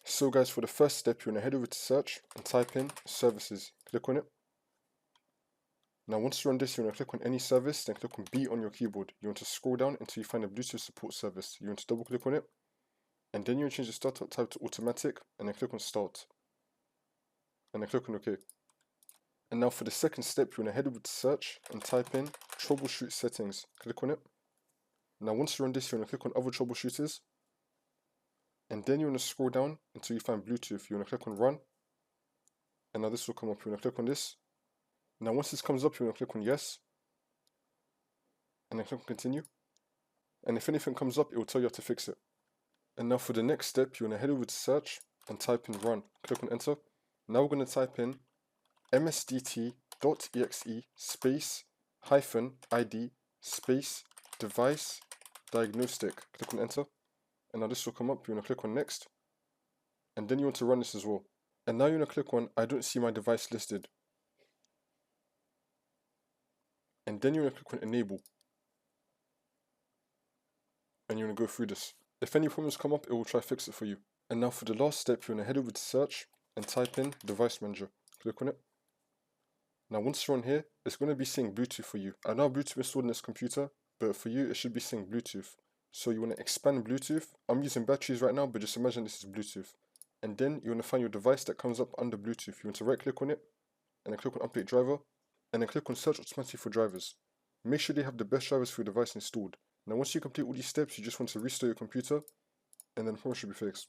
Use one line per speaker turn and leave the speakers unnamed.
So guys, for the first step, you want to head over to search and type in services. Click on it. Now once you're on this, you want to click on any service, then click on B on your keyboard. You want to scroll down until you find a Bluetooth support service. You want to double click on it, and then you want to change the startup type to automatic, and then click on start. And then click on OK. And now for the second step, you want to head over to search and type in troubleshoot settings. Click on it. Now once you're on this, you want to click on other troubleshooters, and then you want to scroll down until you find Bluetooth. You want to click on run, and now this will come up. You want to click on this. Now once this comes up, you want to click on yes, and then click on continue. And if anything comes up, it will tell you how to fix it. And now for the next step, you want to head over to search and type in run. Click on enter. Now we're going to type in msdt.exe space -id space device diagnostic. Click on enter. And now this will come up. You want to click on next. And then you want to run this as well. And now you want to click on I don't see my device listed. And then you want to click on enable. And you want to go through this. If any problems come up, it will try to fix it for you. And now for the last step, you want to head over to search and type in device manager. Click on it. Now once you're on here, it's going to be saying Bluetooth for you. I know Bluetooth installed in this computer, but for you it should be saying Bluetooth. So you want to expand Bluetooth. I'm using batteries right now, but just imagine this is Bluetooth. And then you want to find your device that comes up under Bluetooth. You want to right click on it, and then click on update driver, and then click on search automatically for drivers. Make sure they have the best drivers for your device installed. Now once you complete all these steps, you just want to restore your computer, and then the problem should be fixed.